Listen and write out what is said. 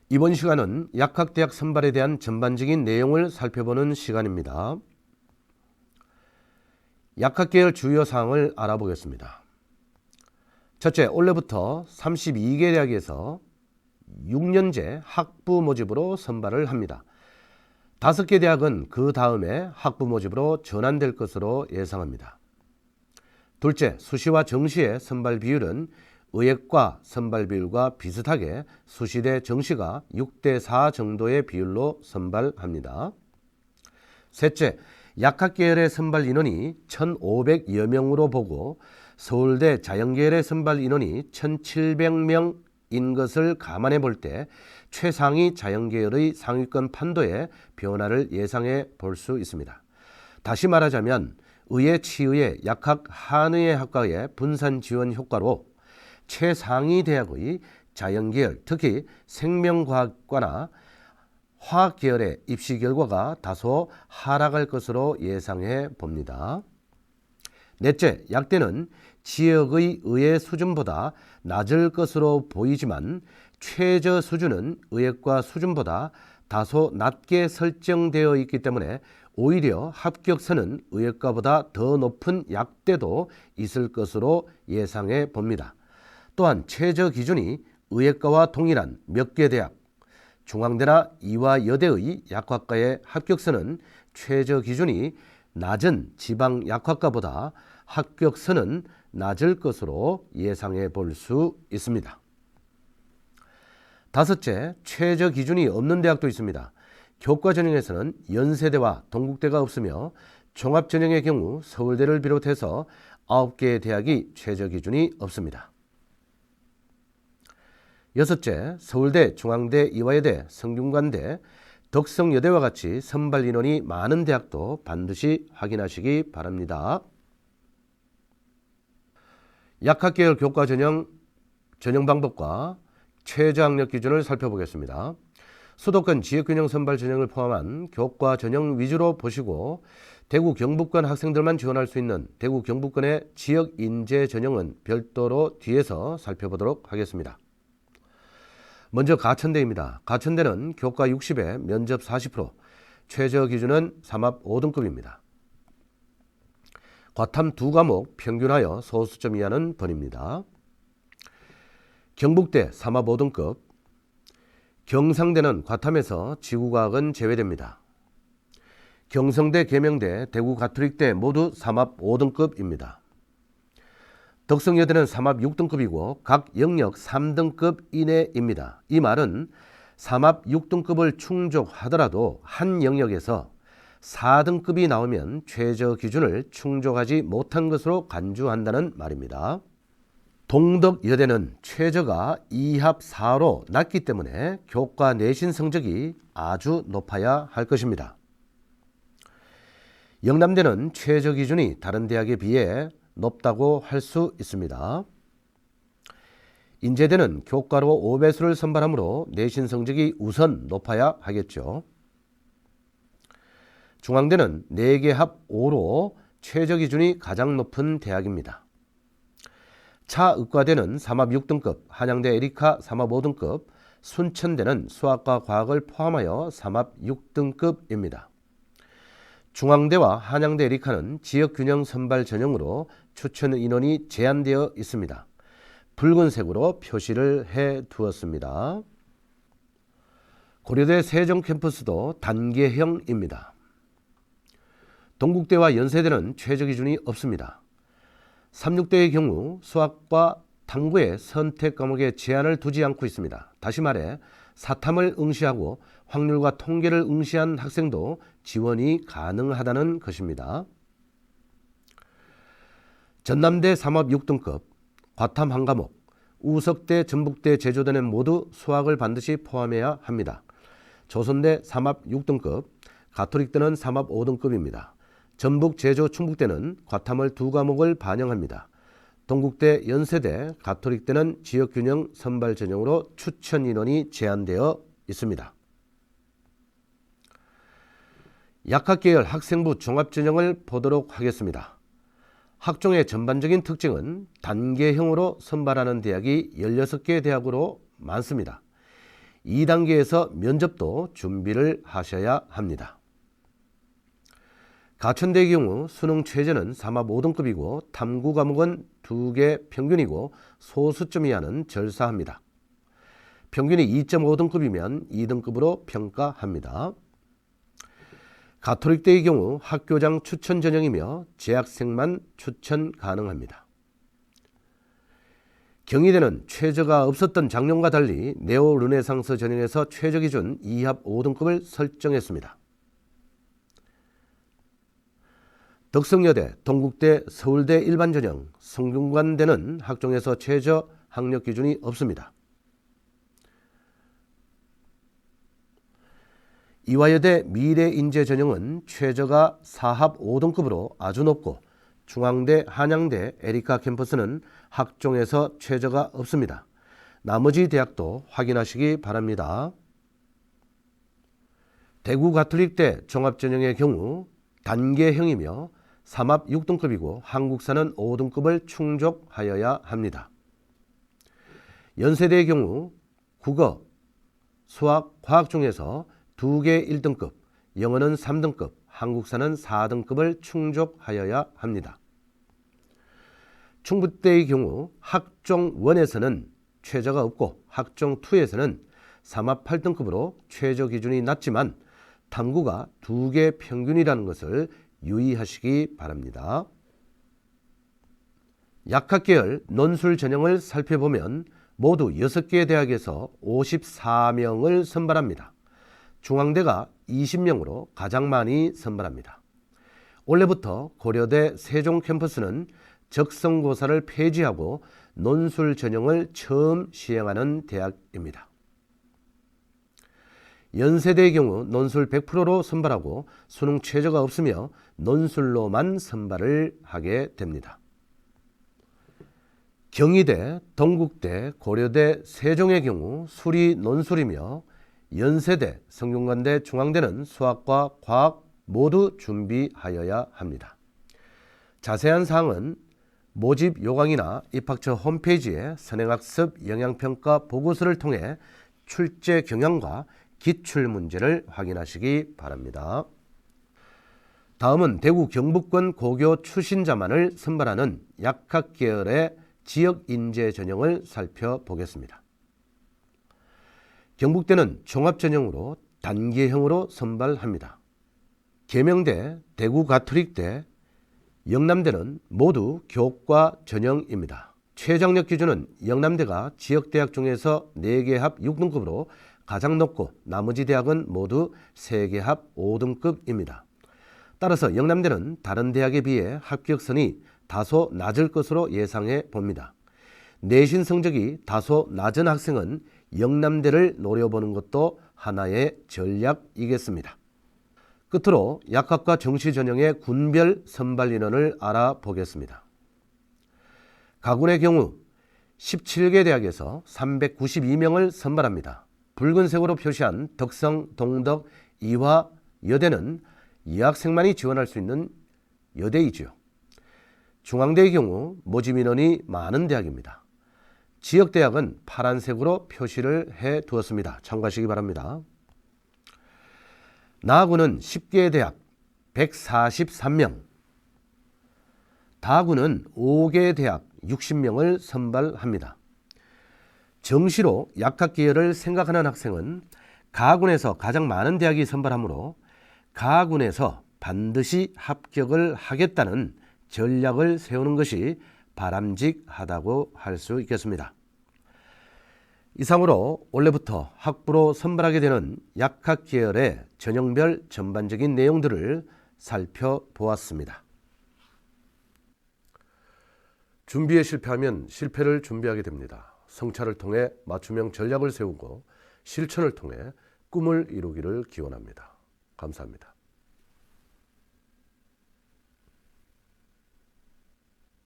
이번 시간은 약학대학 선발에 대한 전반적인 내용을 살펴보는 시간입니다. 약학계열 주요 사항을 알아보겠습니다. 첫째, 올해부터 32개 대학에서 6년제 학부 모집으로 선발을 합니다. 5개 대학은 그 다음에 학부 모집으로 전환될 것으로 예상합니다. 둘째, 수시와 정시의 선발 비율은 의예과 선발 비율과 비슷하게 수시대 정시가 6대4 정도의 비율로 선발합니다. 셋째, 약학계열의 선발 인원이 1,500여 명으로 보고 서울대 자연계열의 선발 인원이 1,700명인 것을 감안해 볼 때 최상위 자연계열의 상위권 판도의 변화를 예상해 볼 수 있습니다. 다시 말하자면 의예, 치의회, 약학, 한의회 학과의 분산 지원 효과로 최상위 대학의 자연계열, 특히 생명과학과나 화학계열의 입시 결과가 다소 하락할 것으로 예상해 봅니다. 넷째, 약대는 지역의 의예 수준보다 낮을 것으로 보이지만 최저 수준은 의예과 수준보다 다소 낮게 설정되어 있기 때문에 오히려 합격선은 의예과보다 더 높은 약대도 있을 것으로 예상해 봅니다. 또한 최저 기준이 의예과와 동일한 몇 개 대학, 중앙대나 이화여대의 약학과의 합격선은 최저 기준이 낮은 지방 약학과보다 합격선은 낮을 것으로 예상해 볼 수 있습니다. 다섯째, 최저 기준이 없는 대학도 있습니다. 교과 전형에서는 연세대와 동국대가 없으며 종합 전형의 경우 서울대를 비롯해서 9개의 대학이 최저 기준이 없습니다. 여섯째, 서울대, 중앙대, 이화여대, 성균관대, 덕성여대와 같이 선발 인원이 많은 대학도 반드시 확인하시기 바랍니다. 약학계열 교과 전형 방법과 최저 학력 기준을 살펴보겠습니다. 수도권 지역균형 선발 전형을 포함한 교과 전형 위주로 보시고 대구 경북권 학생들만 지원할 수 있는 대구 경북권의 지역 인재 전형은 별도로 뒤에서 살펴보도록 하겠습니다. 먼저 가천대입니다. 가천대는 교과 60에 면접 40%, 최저 기준은 3합 5등급입니다. 과탐 2과목 평균하여 소수점 이하는 번입니다. 경북대 3합 5등급, 경상대는 과탐에서 지구과학은 제외됩니다. 경성대, 계명대, 대구 가톨릭대 모두 3합 5등급입니다. 덕성여대는 3합 6등급이고 각 영역 3등급 이내입니다. 이 말은 3합 6등급을 충족하더라도 한 영역에서 4등급이 나오면 최저 기준을 충족하지 못한 것으로 간주한다는 말입니다. 동덕여대는 최저가 2합 4로 낮기 때문에 교과 내신 성적이 아주 높아야 할 것입니다. 영남대는 최저 기준이 다른 대학에 비해 높다고 할 수 있습니다. 인제대는 교과로 5배수를 선발하므로 내신 성적이 우선 높아야 하겠죠. 중앙대는 4개 합 5로 최저 기준이 가장 높은 대학입니다. 차의과대는 3합 6등급, 한양대 에리카 3합 5등급, 순천대는 수학과 과학을 포함하여 3합 6등급입니다. 중앙대와 한양대 에리카는 지역균형 선발 전형으로 추천 인원이 제한되어 있습니다. 붉은색으로 표시를 해 두었습니다. 고려대 세종 캠퍼스도 단계형입니다. 동국대와 연세대는 최저 기준이 없습니다. 36대의 경우 수학과 탐구의 선택 과목에 제한을 두지 않고 있습니다. 다시 말해 사탐을 응시하고 확률과 통계를 응시한 학생도 지원이 가능하다는 것입니다. 전남대 3합 6등급, 과탐 한 과목, 우석대, 전북대, 제주대는 모두 수학을 반드시 포함해야 합니다. 조선대 3합 6등급, 가톨릭대는 3합 5등급입니다. 전북, 제주, 충북대는 과탐을 2과목을 반영합니다. 동국대, 연세대, 가톨릭대는 지역균형 선발 전형으로 추천 인원이 제한되어 있습니다. 약학계열 학생부 종합전형을 보도록 하겠습니다. 학종의 전반적인 특징은 단계형으로 선발하는 대학이 16개 대학으로 많습니다. 2단계에서 면접도 준비를 하셔야 합니다. 가천대의 경우 수능 최저는 3합 5등급이고 탐구 과목은 2개 평균이고 소수점 이하는 절사합니다. 평균이 2.5등급이면 2등급으로 평가합니다. 가톨릭대의 경우 학교장 추천 전형이며 재학생만 추천 가능합니다. 경희대는 최저가 없었던 작년과 달리 네오 르네상스 전형에서 최저 기준 2합 5등급을 설정했습니다. 덕성여대, 동국대, 서울대 일반전형, 성균관대는 학종에서 최저 학력 기준이 없습니다. 이화여대 미래인재전형은 최저가 4합 5등급으로 아주 높고 중앙대, 한양대, 에리카 캠퍼스는 학종에서 최저가 없습니다. 나머지 대학도 확인하시기 바랍니다. 대구 가톨릭대 종합전형의 경우 단계형이며 3합 6등급이고 한국사는 5등급을 충족하여야 합니다. 연세대의 경우 국어, 수학, 과학 중에서 2개 1등급, 영어는 3등급, 한국사는 4등급을 충족하여야 합니다. 충북대의 경우 학종 1에서는 최저가 없고 학종 2에서는 3합 8등급으로 최저 기준이 낮지만 탐구가 2개 평균이라는 것을 유의하시기 바랍니다. 약학계열 논술 전형을 살펴보면 모두 6개 대학에서 54명을 선발합니다. 중앙대가 20명으로 가장 많이 선발합니다. 올해부터 고려대 세종 캠퍼스는 적성고사를 폐지하고 논술 전형을 처음 시행하는 대학입니다. 연세대의 경우 논술 100%로 선발하고 수능 최저가 없으며 논술로만 선발을 하게 됩니다. 경희대, 동국대, 고려대, 세종의 경우 수리 논술이며 연세대, 성균관대, 중앙대는 수학과 과학 모두 준비하여야 합니다. 자세한 사항은 모집 요강이나 입학처 홈페이지에 선행학습 영향평가 보고서를 통해 출제 경향과 기출문제를 확인하시기 바랍니다. 다음은 대구 경북권 고교 출신자만을 선발하는 약학계열의 지역인재 전형을 살펴보겠습니다. 경북대는 종합전형으로 단계형으로 선발합니다. 계명대, 대구 가톨릭대, 영남대는 모두 교과 전형입니다. 최저학력 기준은 영남대가 지역대학 중에서 4개 합 6등급으로 가장 높고 나머지 대학은 모두 3개 합 5등급입니다. 따라서 영남대는 다른 대학에 비해 합격선이 다소 낮을 것으로 예상해 봅니다. 내신 성적이 다소 낮은 학생은 영남대를 노려보는 것도 하나의 전략이겠습니다. 끝으로 약학과 정시 전형의 군별 선발 인원을 알아보겠습니다. 가군의 경우 17개 대학에서 392명을 선발합니다. 붉은색으로 표시한 덕성, 동덕, 이화, 여대는 여학생만이 지원할 수 있는 여대이지요. 중앙대의 경우 모집 인원이 많은 대학입니다. 지역대학은 파란색으로 표시를 해 두었습니다. 참고하시기 바랍니다. 나군은 10개 대학 143명, 다군은 5개 대학 60명을 선발합니다. 정시로 약학계열을 생각하는 학생은 가군에서 가장 많은 대학이 선발하므로 가군에서 반드시 합격을 하겠다는 전략을 세우는 것이 바람직하다고 할 수 있겠습니다. 이상으로 올해부터 학부로 선발하게 되는 약학계열의 전형별 전반적인 내용들을 살펴보았습니다. 준비에 실패하면 실패를 준비하게 됩니다. 성찰을 통해 맞춤형 전략을 세우고 실천을 통해 꿈을 이루기를 기원합니다. 감사합니다.